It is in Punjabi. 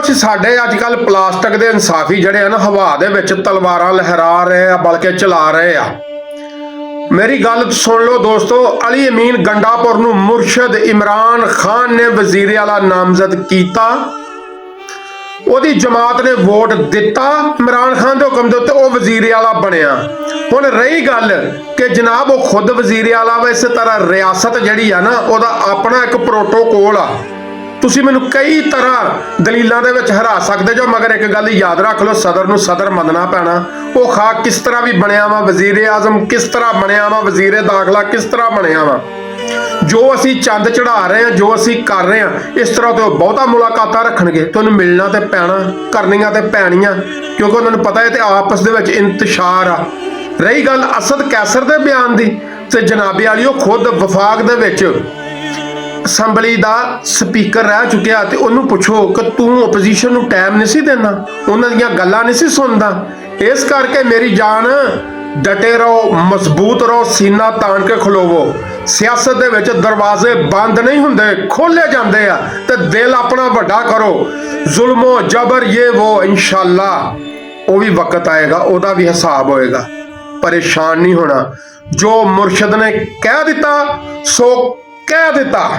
ਕੁਝ ਸਾਡੇ ਅੱਜ ਕੱਲ ਪਲਾਸਟਿਕ ਦੇ ਇਨਸਾਫੀ ਜਿਹੜੇ ਆ ਨਾ ਹਵਾ ਦੇ ਵਿੱਚ ਤਲਵਾਰਾਂ ਲਹਿਰਾ ਰਹੇ ਆ, ਬਲਕਿ ਚਲਾ ਰਹੇ ਆ। ਮੇਰੀ ਗੱਲ ਸੁਣ ਲਓ ਦੋਸਤੋ, ਅਲੀ ਅਮੀਨ ਗੰਡਾਪੁਰ ਨੂੰ ਮੁਰਸ਼ਦ ਇਮਰਾਨ ਖਾਨ ਨੇ ਵਜ਼ੀਰ ਆਲਾ ਨਾਮਜ਼ਦ ਕੀਤਾ। ਉਹਦੀ ਜਮਾਤ ਨੇ ਵੋਟ ਦਿੱਤਾ ਇਮਰਾਨ ਖਾਨ ਦੇ ਹੁਕਮ ਦੇ ਉੱਤੇ, ਉਹ ਵਜ਼ੀਰ ਆਲਾ ਬਣਿਆ। ਹੁਣ ਰਹੀ ਗੱਲ ਕਿ ਜਨਾਬ ਉਹ ਖੁਦ ਵਜ਼ੀਰ ਆਲਾ ਵਾ, ਇਸੇ ਤਰ੍ਹਾਂ ਰਿਆਸਤ ਜਿਹੜੀ ਆ ਨਾ ਉਹਦਾ ਆਪਣਾ ਇੱਕ ਪ੍ਰੋਟੋਕੋਲ ਆ। ਤੁਸੀਂ ਮੈਨੂੰ ਕਈ ਤਰ੍ਹਾਂ ਦਲੀਲਾਂ ਦੇ ਵਿੱਚ ਹਰਾ ਸਕਦੇ ਜੋ, ਮਗਰ ਇੱਕ ਗੱਲ ਯਾਦ ਰੱਖ ਲਓ, ਸਦਰ ਨੂੰ ਸਦਰ ਮੰਨਣਾ ਪੈਣਾ। ਉਹ ਖਾ ਕਿਸ ਤਰ੍ਹਾਂ ਵੀ ਬਣਿਆ ਵਾ, ਵਜ਼ੀਰ ਆਜ਼ਮ ਕਿਸ ਤਰ੍ਹਾਂ ਬਣਿਆ ਵਾ, ਵਜ਼ੀਰ ਦਾਖਲਾ ਕਿਸ ਤਰ੍ਹਾਂ ਬਣਿਆ ਵਾ। ਜੋ ਅਸੀਂ ਚੰਦ ਚੜਾ ਰਹੇ ਹਾਂ, ਜੋ ਅਸੀਂ ਕਰ ਰਹੇ ਹਾਂ, ਇਸ ਤਰ੍ਹਾਂ ਤੇ ਬਹੁਤਾ ਮੁਲਾਕਾਤਾਂ ਰੱਖਣਗੇ। ਤੁਹਾਨੂੰ ਮਿਲਣਾ ਤੇ ਪੈਣਾ, ਕਰਨੀਆਂ ਤੇ ਪੈਣੀਆਂ, ਕਿਉਂਕਿ ਉਹਨਾਂ ਨੂੰ ਪਤਾ ਹੈ ਤੇ ਆਪਸ ਦੇ ਵਿੱਚ ਇੰਤਸ਼ਾਰ ਆ। ਰਹੀ ਗੱਲ ਅਸਦ ਕੈਸਰ ਦੇ ਬਿਆਨ ਦੀ, ਤੇ ਜਨਾਬੇ ਵਾਲੀ ਉਹ ਖੁਦ ਵਫਾਕ ਦੇ ਵਿੱਚ ਅਸੈਂਬਲੀ ਦਾ ਸਪੀਕਰ ਰਹਿ ਚੁੱਕਿਆ, ਤੇ ਉਹਨੂੰ ਪੁੱਛੋ ਕਿ ਤੂੰ ਓਪੋਜੀਸ਼ਨ ਨੂੰ ਟਾਈਮ ਨਹੀਂ ਸੀ ਦੇਣਾ, ਉਹਨਾਂ ਦੀਆਂ ਗੱਲਾਂ ਨਹੀਂ ਸੀ ਸੁਣਦਾ। ਇਸ ਕਰਕੇ ਮੇਰੀ ਜਾਨ ਡਟੇ ਰਹੋ, ਮਜ਼ਬੂਤ ਰਹੋ, ਸੀਨਾ ਤਾਣ ਕੇ ਖਲੋਵੋ। ਸਿਆਸਤ ਦੇ ਵਿੱਚ ਦਰਵਾਜ਼ੇ ਬੰਦ ਨਹੀਂ ਹੁੰਦੇ, ਖੋਲੇ ਜਾਂਦੇ ਆ, ਤੇ ਦਿਲ ਆਪਣਾ ਵੱਡਾ ਕਰੋ। ਜ਼ੁਲਮੋ ਜਬਰ ਇਹ ਵੋ ਇਨਸ਼ਾਅੱਲਾ ਉਹ ਵੀ ਵਕਤ ਆਏਗਾ, ਉਹਦਾ ਵੀ ਹਿਸਾਬ ਹੋਏਗਾ। ਪਰੇਸ਼ਾਨ ਨਹੀਂ ਹੋਣਾ, ਜੋ ਮੁਰਸ਼ਦ ਨੇ ਕਹਿ ਦਿੱਤਾ ਸੋ ਕਹਿ ਦਿੱਤਾ।